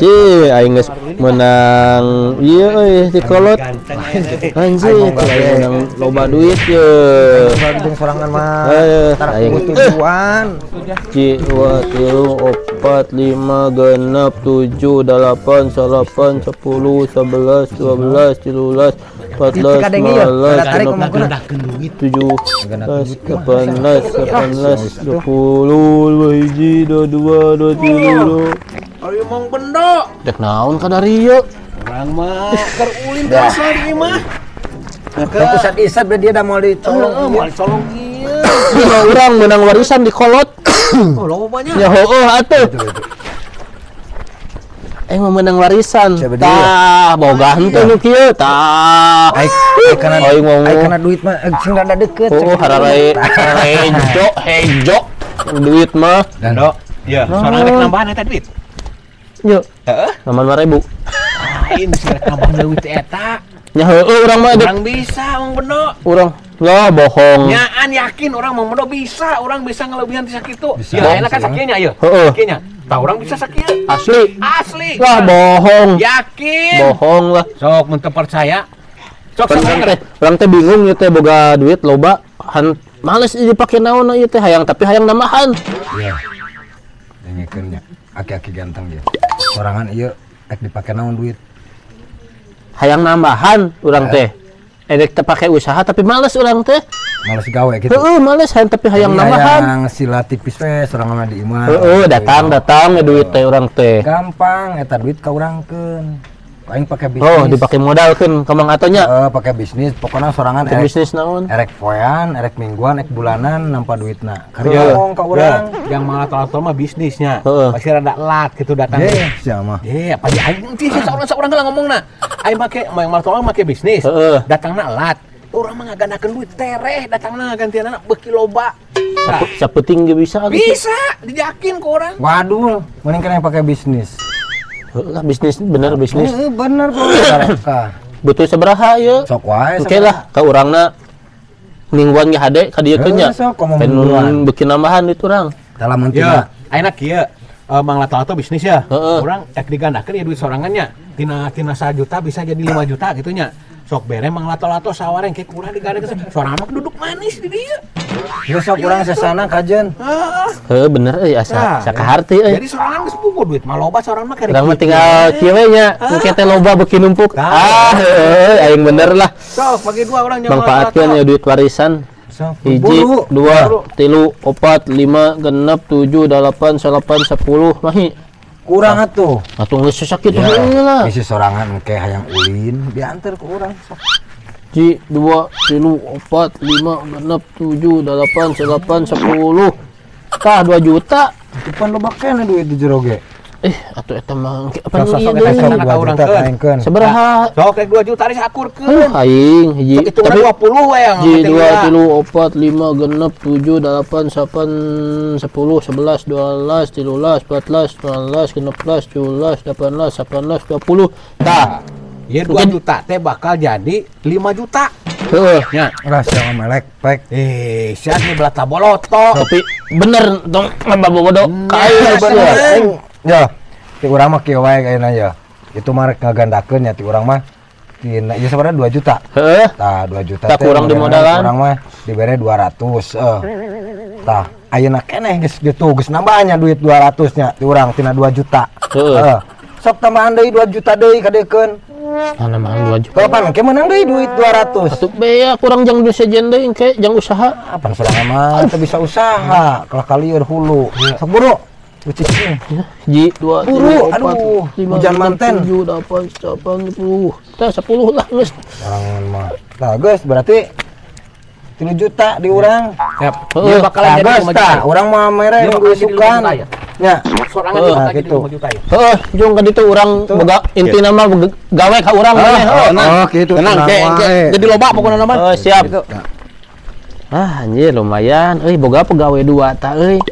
Anjir, aing geus menang ieu euy di kolot. Anjir, aing menang loba duit ye. Bandung sorangan mah. Aing tujuan. Ci 2 3 4 5 6 7 8 9 10 11 12 13 14 15 16 17 18 20 hiji 22 23 Ayo Mang Bendo. dek naon kadarieu Orang mah keur ulin ka sari mah. Ke pusat isat dia dah mau dicolong. Mau colong ieu. urang menang warisan di kolot. Oh, loba banyak. Ya heueuh atuh. Mau menang warisan. Tah, boga henteu nu kieu tah. Ai kana duit mah sing rada deukeut. Oh, harare hejo duit mah. Dando. Iya, sorangan rek nambahan eta duit. Yo. Heeh. 80.000. Lain sih rek nambahan duit eta. Ya heueuh urang mah Orang bisa Mang Bendo. urang lah bohong. Nyaan yakin orang Mang Bendo bisa, orang bisa ngelebihan ti sakitu. Bisa. Ya enak kan sakieunya ieu. Heeh. Sakieunya. Tah orang bisa sakieu. Asli. Asli. Lah bohong. Yakin. Bohong lah. Sok mun teu percaya. Sok Urang teh bingung ieu teh boga duit loba males dipake naon ieu teh tapi hayang nambahan. Iya. Dengekeun nya. Aki-aki ganteng dia. Sorangan ieu ek dipake naon duit. Hayang nambahan urang teh. Edek teh pake usaha tapi males urang teh. Males gawe gitu. Heeh, males tapi hayang nambahan. Hayang sila tipis we sorangan mah di imah. Heeh, datang duit teh urang teh. Gampang eta duit ka urangkeun. Aing pake bisnis. Oh, dipake modalkeun ka Mang atonya. Pake bisnis, pokoknya sorangan Bisnis naon? erek poean, erek mingguan, erek bulanan nampa duitna. Karya ngomong ka urang. yang malah mah bisnisnya. Heeh. Pasti rada lat gitu datang. Sia mah. Apa di aing teh seorang geula ngomongna. Aing make yang malah make bisnis. Heeh. Datangna lat. Urang mah ngagandakeun duit tereh, datangna gantianna beuki loba. Sapeting ge bisa gitu. Bisa, dijakin ku urang. Waduh, mending kan yang pakai bisnis. Lah bisnis bener bisnis. Bener kok. Butuh sabaraha ieu? Sok wae. Oke lah ka urangna mingguan ge hade ka dieu teh nya. Sok komo Pen mingguan. bikin nambahan itu urang. Dalam Ya, mentina. ayeuna kieu Mang Lato bisnis ya. Heeh. Urang cek digandakeun ya duit sorangannya. Tina 1 juta bisa jadi 5 juta gitu nya. Sok bere Mang Lato sawareng ke kurang digandakeun. Sorangan mah duduk manis di dieu. Geus sok urang sasana kajen. Heuh bener euy asa sakaharti euy. Jadi sorangan geus puguh duit mah loba sorangan mah Urang mah tinggal kieu we nya, engke teh loba beuki numpuk. Heuh aing bener lah. Sok bagi dua orang nyawa. Mangpaatkeun ya duit warisan. Sok. 1 2 3 4 5 6 7 8 9 10 mahi. Kurang atuh. Atuh geus sakit Ya, heula lah. isi sorangan engke hayang ulin diantar ku urang. Sok. 1 2 3 4 5 6 7 8 9 10. Tah 2 juta. Depan lo bakena duit di jero ge. Atuh eta mah apa Sok ieu eta deui? 2 juta kaengkeun. Sabaraha? Sok rek 2 juta tadi sakurkeun. Aing hiji Itu kan 20 we yang 1 2 3 4 5 genep 7 8 9 10 11 12 13 14 15 16 17 18 19 20. Tah. Ya 2 juta teh bakal jadi 5 juta. Heeh. Ya. Lah sia melek pek. Siat nih belata boloto. Tapi bener dong bobodo kain bener. Ya, ti urang mah kieu wae ayeuna ya. Itu mah rek ngagandakeun nya ti urang mah. Tina ieu sabaraha 2 juta. Heeh. Tah 2 juta Tak kurang di modalan. Urang mah dibere 200. Tah ayeuna keneh geus gitu geus nambahnya duit 200 nya ti urang tina 2 juta. Heeh. Sok tambahan deui 2 juta deui kadekeun. Mana mah 2 juta. Kapan ke menang deui duit 200. Atuh beya kurang jang duit sejen deui engke jang usaha. Apaan sorangan mah teu bisa usaha. Kalah kalieur hulu. Sok buru. Ucicing. Ji 2 Buru, aduh, hujan manten. 7 8 10. Tah 10 lah geus. Sorangan mah. Tah geus berarti 3 juta di urang. Yap. Heeh. Dia bakalan jadi 5 juta. Urang mah mere Dia yang bakalan gue jadi 5 sukan. juta ya? Ya. Sorangan Heeh, dia bakal jadi gitu. 5 juta ya. Heeh, jeung ka ditu urang boga intina mah gawe ka urang we. Gitu. Tenang, jadi loba pokoknya nama. Oh, siap. Anjir lumayan euy boga pegawai 2 tah euy.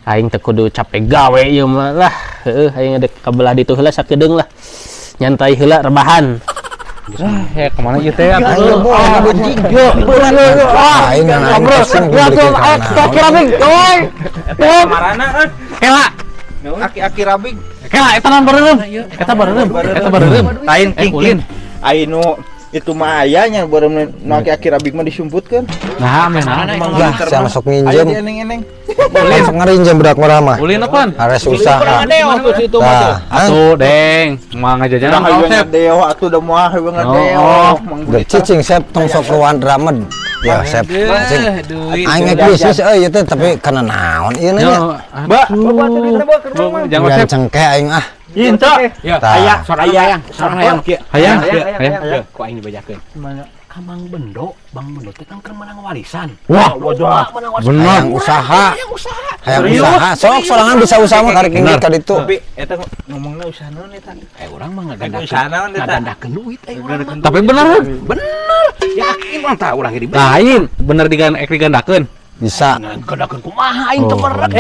Aing teh kudu capek gawe ieu mah lah. Heueuh aing dek kabelah ditu heula sakedeung lah. Nyantai heula rebahan. Kemana ieu teh? Aing Marana kan? Aki-aki rabig. Kela eta naon bareureum. Eta bareureum. Lain ulin. Ainu itu mah ayahnya baru naki akhir abik mah disumputkeun. Nah, meh nah. Lah, saya masuk Ayo nginjem. dia eneng-eneng. Masuk ngerinjem budak murah mah. Ulin apaan? Ares usaha. Waktu situ mah tuh. Atuh, Deng. Mau ngajajanan Ayo konsep. ngadeo atuh da moal heung ngadeo. Udah cicing saya tong sok keluar drama. Ya, saya cicing. Aing bisnis ieu teh tapi kana naon ieu nya. Mbak, Jangan Yang konsep. cengkeh aing ah. Inta. Ya, Tah. sorang hayang kieu. Hayang. Ku aing dibajakeun. Kamang Bendo, Bang Bendo teh kan keur menang warisan. Wah, Wajah. Benar. hayang usaha. Hayang usaha. Sok sorangan bisa usaha mah karek inget ka ditu. Tapi eta ngomongna usaha naon eta? Urang mah Usaha naon eta? ngagandakeun duit urang. Tapi bener. Bener. Yakin mah tah urang di Lain, bener digandakeun. Bisa. gandakeun kumaha aing teu merek.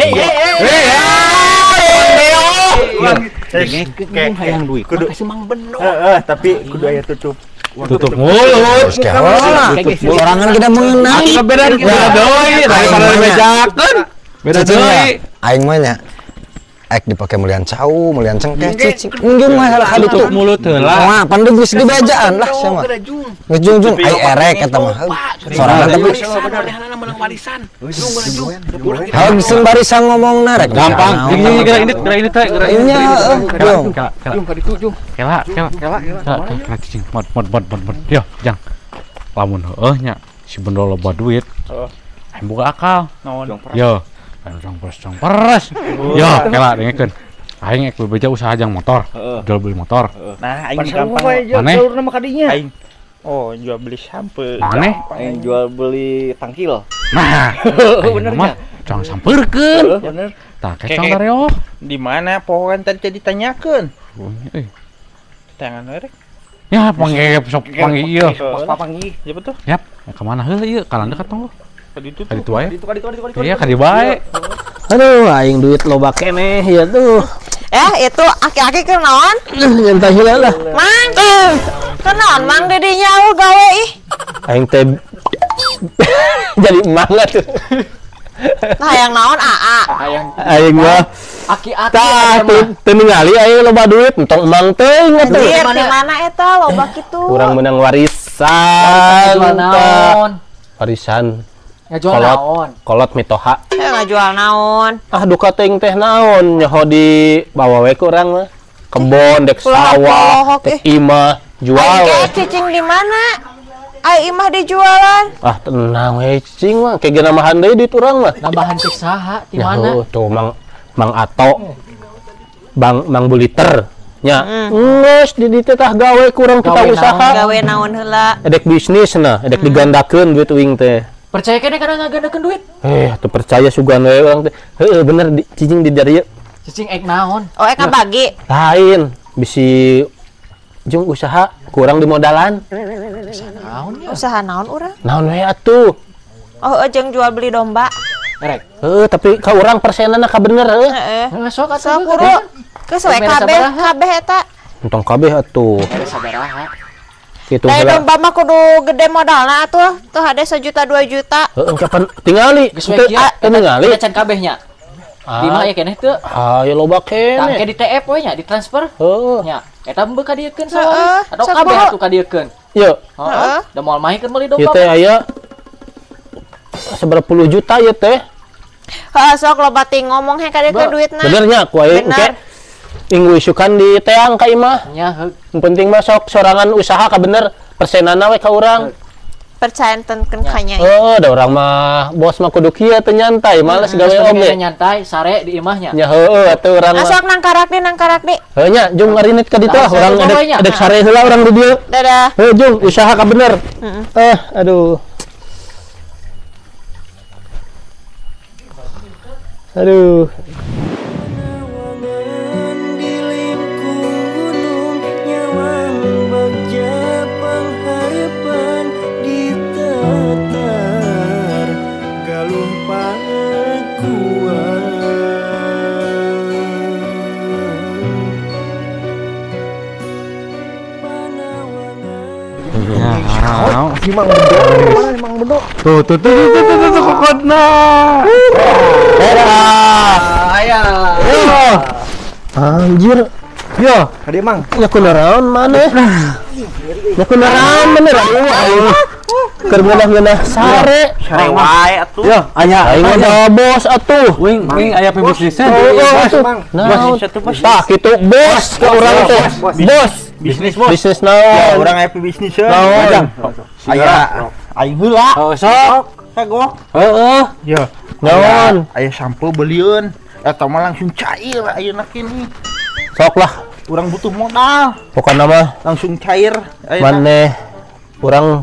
Hayang duit. Kudu- Kasih Mang Bendo. Tapi kudu aya tutup. Tutup mulut. Terus kawan. Sorangan kita mengenal. Atuh beda deui daripada dibejakeun. Beda Cicing deui. ya. Aing mah nya ek dipake mulian cau, mulian cengkeh cicing. Engging mah heula ka ditu. Tutup mulut heula. Wah, pandu geus dibajaan lah sia mah. Geus jungjung ai erek eta mah. Sorangan tapi menang warisan. haus sembarisan ngomongna rek. Gampang. Geura ini teh. Ini nya jung. Kela cicing. Mod. Yo, jang. Lamun heueuh nya si Bendo loba duit. Aing boga akal. Naon? Yo. Jang peres. Yo, kela dengekeun. Aing ek bebeja usaha jang motor. Jual beli motor. Nah, aing gampang. Maneh? Nama kadinya. Aing. Oh, jual beli sampe. Maneh? Aing jual beli tangkil. Nah, bener mah. Cang sampeurkeun. Bener. Tah kecong dareo. Di mana pohon tadi ditanyakeun? Tangan we rek. Ya, panggil sok panggil ieu. Papangi. Ya betul. Yap, ka mana heula ieu? Kalan dekat tong lu. Tadi itu Ka ditu wae. Itu Iya, ka di bae. Aduh, aing duit loba keneh ya tuh. Itu aki-aki keur naon? Nyantai heula lah. Mang. Kenaon Mang di dinya gawe ih. Aing teh jadi emang tuh. Nah, yang naon AA. Aing mah Aki-aki. tah teu ningali aing loba duit entong emang teh inget tuh. Anjir, di mana eta loba kitu? Kurang menang warisan. tah. Warisan. Ngajual naon? Kolot mitoha. Saya ngajual naon. Ah duka teuing teh naon nyaho di bawa we ku urang mah. Kebon dek sawah, dek imah jual. Aing cicing di mana? Ai imah dijualan. Ah tenang we cing mah kayak gana mahan deui duit urang mah. Nambahan cek saha di mana? Nyaho tuh Mang Ato. Mang Buliter. Nya, geus di dieu tah gawe kurang kita Gawe usaha. Gawe naon heula? Edek bisnis nah, edek digandakeun duit uing teh. Percaya kene kadang ngagandakeun duit. Tuh percaya sugan we urang teh. Heueuh bener cicing di dieu. Cicing ek naon? Oh, eka bagi. Lain, bisi jeung usaha kurang di modalan. Naon ya? Usaha naon urang? Naon we atuh? Oh, jeung jual beli domba. Erek. Tapi ka urang persenana ka bener heuh. Heeh. Sok atuh. Sok kuru. Geus we kabeh eta. Entong kabeh atuh. Sabaraha? Kitu Nah, heula. domba mah kudu gede modalna atuh. Tuh ada 1 juta 2 juta. Heeh, kapan tingali? Geus we Teu kieu. tingali. Kita can kabehnya. Di mana ya keneh teu? Ayo loba Tangke kene. di TF we nya, ditransfer. Heeh. Nya, eta mbeu ka dieukeun Heeh, saha? Atau sok kabeh bawa. atuh ka dieukeun. Yo, Heeh. Da moal mahikeun meuli ieu domba. teh aya seberapa puluh juta ya teh. Heeh, sok loba ting ngomong he ka dieu duitna. Benernya ku aya Bener. engke inggu isukan di teang ka imah. Nya, Yang penting mah sok sorangan usaha ka bener persenana we ka urang. Percaya tenkeun ka nya. Da urang mah bos mah kudu kieu teu nyantai, males gawe oge. nyantai sare di imahnya. Nya heueuh atuh urang mah. Asok nang karak di. Heuh nya jung ngarinit ka ditu Nah, urang sare bawa nya. edek sare heula urang di dieu. Dadah. Heuh jung usaha ka bener. Aduh. Aduh. Tuh kokotna. Anjir. Yo, Hadi mang. nya kunaon maneh? Nya kunaon bener aing. Keur ngeunah sare. Sare wae atuh. Yo, anya Aing mah bos atuh. Wing aya bisnisnya. Naon? Tah kitu bos ka urang teh. Bos. Bisnis Bisnis naon? Orang aya bisnis Naon? Aya aing heula. Oh, sok. Kagok. Heeh. Ya. Naon? Aya sampo belieun. Eta mah langsung cair ayeuna kini. Sok lah. Urang butuh modal, Pokokna mah langsung cair. Ayeuna maneh urang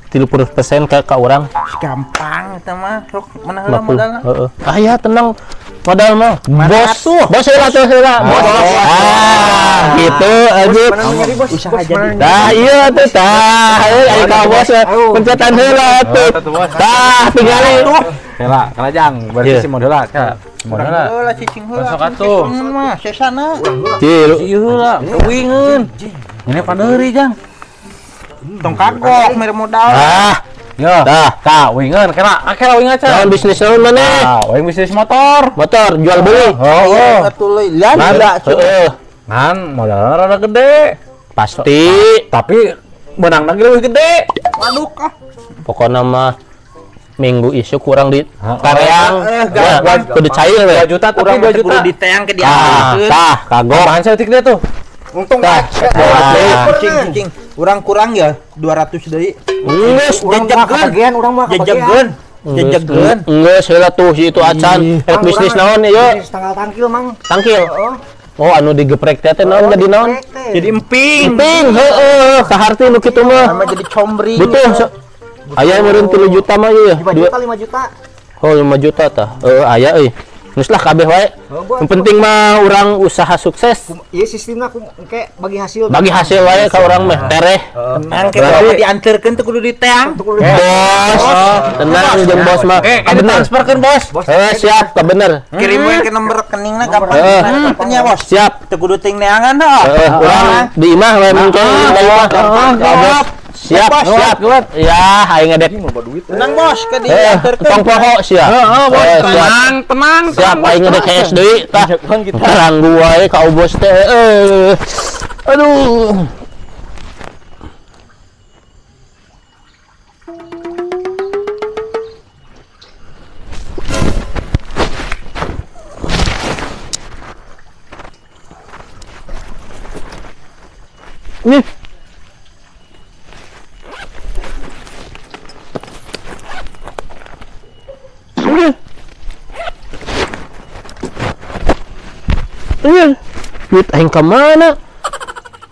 30% ka urang. gampang eta mah. Sok mana heula modalna? Heeh. Aya tenang modal mah. Mana Bos. atuh? Bos heula tuh heula. Bos. Gitu aja. Usaha jadi. Dah iya tuh tah. Ayo ka bos pencetan heula tuh. Tah tinggali. Heula, kalajang Iya. berarti si modal ka. Urang heula cicing heula. Masuk atuh. Mah sesana. Cilu. Ieu heula, kewingeun. Ini padeuri jang. Tong kagok mere modal. Ah, Yo, dah. ka wingeun kena akeh wing aja. Naon bisnis naon maneh? Ah, wing bisnis motor. Motor jual beli. Oh, atuh leuy. Lian ada Heeh. Kan modalnya rada gede. Pasti. Tapi benang lagi lebih gede. Waduh kah. Pokoknya mah minggu isu kurang di Ah, kareang. Ya, kudu cair we. 2 juta tapi Urang 2 kudu juta. diteang ke dia. Tah, kagok. Apaan sih tik dia tuh? Untung Tah. cicing. Urang kurang ya 200 deui. Geus Jajageun urang mah jajageun. Geus heula tuh si itu acan. Rek bisnis naon ieu? Tanggal tangkil mang. Tangkil. Oh, anu digeprek teh teh naon jadi naon? Jadi emping. Ping, heeh, kaharti nu kitu mah. Sama jadi combring. Betul. Aya meureun 3 juta mah ieu. 5 juta 5 juta. Oh, 5 juta tah. Aya euy. Geus lah kabeh wae. Yang penting mah urang usaha sukses. Iya sistemna ku engke bagi hasil. Bagi hasil wae ka urang mah tereh. Tenang ke bawa dianterkeun teh kudu diteang. Bos, tenang jeung bos mah. Ka bener. Transferkeun bos. Siap, ka bener. Kirimin ke nomor rekeningna gampang. Transfernya bos. Siap. Teu kudu ting neangan dah. Urang di imah wae muncul di imah. Bos. Siap, siap. Ya, aing ngadek. Tenang bos, ke Tong dianterkeun. poho siap. Bos, Siap. tenang. Siap, aing ngadek cash deui tah. Ranggu wae ka bos teh. Aduh. Nih. Duit aing ka mana?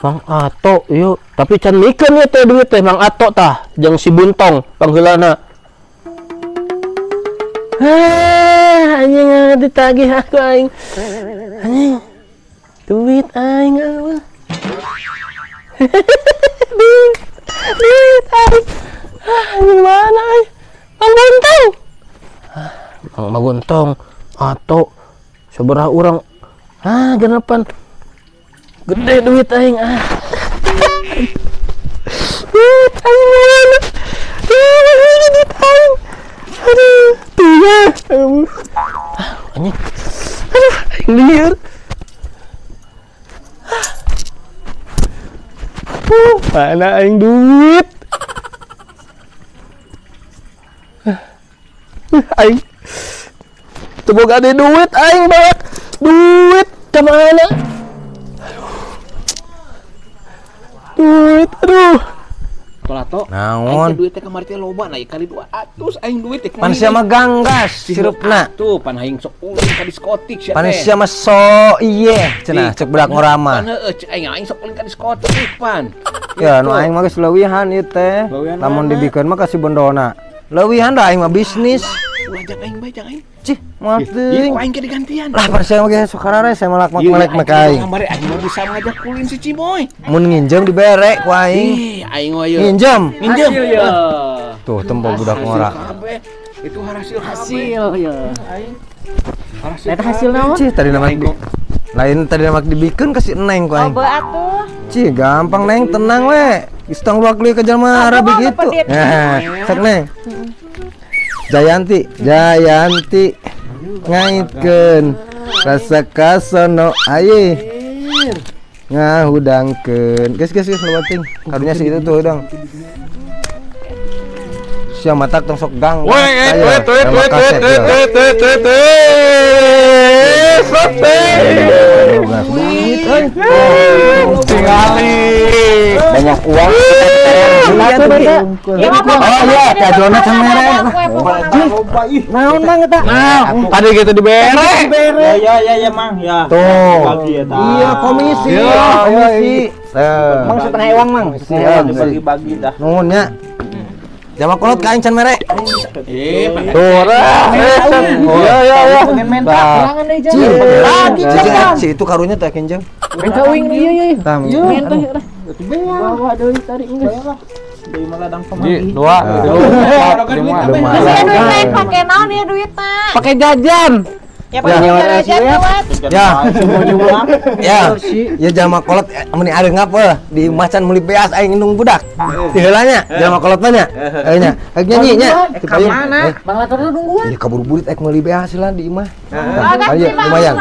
Mang Ato, yuk. Tapi can mikeun ya teh duit teh Mang Ato tah, jeung si Buntong pangheulana. Anjing ditagih aku aing. Anjing. Duit aing eueuh. Duit aing. Anjing mana aing? Mang Buntong. Mang Buntong, Ato. Sabaraha urang genepan gede duit aing duit aing mana duit aing aduh tuya anjing aduh aing liar mana aing duit aing teboga ada duit aing banget duit kemana duit aduh Tolato. Naon? Duit teh kamari teh loba naik kali 200 aing duit teh. Pan sia mah ganggas sirupna. Tuh pan aing sok ulin ka diskotik sia Pan teh. sia mah so iye cenah cek budak ngorama. Pan heueuh cek aing sok ulin ka diskotik pan. Ya nu aing mah geus leuwihan ieu teh. Lamun dibikeun mah kasih bondona. Leuwihan da aing mah bisnis. Ulah jang aing bae jang aing. Cih, moal Ieu teuing. aing ke digantian. Lah pan sia mah ge sakarare saya melak melek make aing. Kamari aing mau bisa ngajak kulin si Ciboy. Mun nginjem dibere ku aing. Aing mah yeuh. Nginjem. Minjem ya. Tuh tempo budak ngora. Itu hasil ya. Eta hasil naon? Cih tadi nama lain tadi nama dibikeun kasih eneng ku aing. Loba atuh. Cih gampang neng tenang we. Istang luak li ke jelema Arab gitu. Nah, sok neng. Jayanti ngaitkeun. rasa kasono aye ngahudangkeun geus lewating karunya si itu tuh dong sia matak tong sok gang banyak uang kajona camere naon bang eta tadi gitu dibere Ya Mang ya. tuh iya komisi mang setengah uang mang Dibagi-bagi dah. nuhun nya jama kolot ka aing can mere si itu karunya teh kenjeng kawing iya Deui mah ladang pemagi. dua pakai naon ya duitnya? pakai jajan Ya pakai aja buat. ya jama kolot meni areungap di macan meuli beas aing nung budak di heulanya jama kolot mah nya nya nyanyi nya Ka mana? Bang Lator nungguan. ya kabur burit ek meuli beas lah di imah Ayo lumayan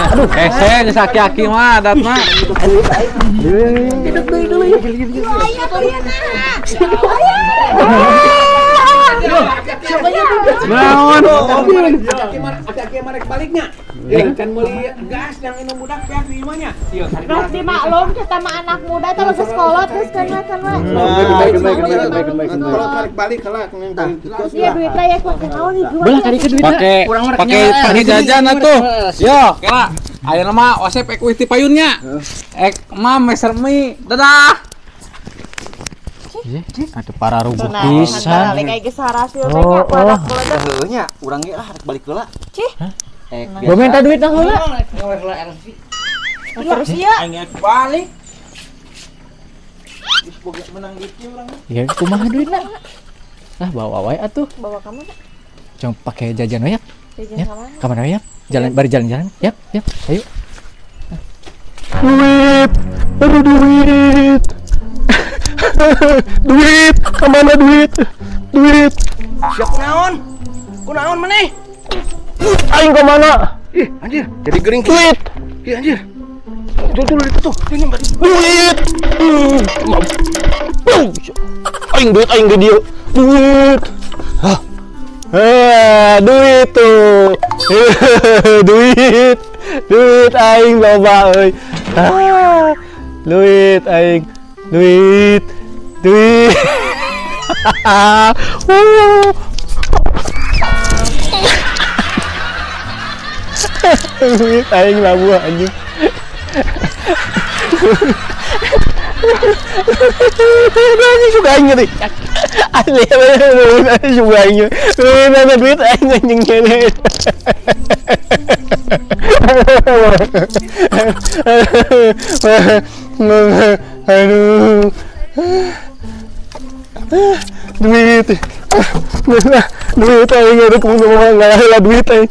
aduh ese aki-aki mah adat mah Naon? Aki-aki marek baliknya. Kan meuli gas yang minum budak ya di imahnya. Ieu Terus dimaklum kita mah anak muda terus sekolah terus kan we. Kalau marek balik heula Terus dia duitnya ya pakai naon nih gua. belah kali ke duitnya pakai jajan atuh yo kela ayeuna mah osep ek witi payunnya ek mah meser mie dadah ada para rubuh pisan Kayak geus harasil teh nya badak meledak. Heueuh nya urang ge lah rek balik heula. Cih. gua minta duit dah heula Terus ya. Aing balik. Geus boga menang gitu urang. ya kumaha duitna ah bawa wae atuh Bawa kamu tak? cuma pakai jajan we ya Jajan ya sama. kemana we ya jalan bari jalan-jalan ya ayo duit kemana duit Siap kunaon? Kunaon maneh? aing kemana Ih, anjir, jadi gering. duit Ih, anjir. Tuh itu tuh. Ini Mbak. duit aing duit aing di dieu duit duit tuh duit aing loba euy duit aing duit duit aing labuh anjing anjing suka aing ngeri asli anjing suka aing duit aing anjing ngeri aduh duit aing ada kemana-mana nggak ada duit aing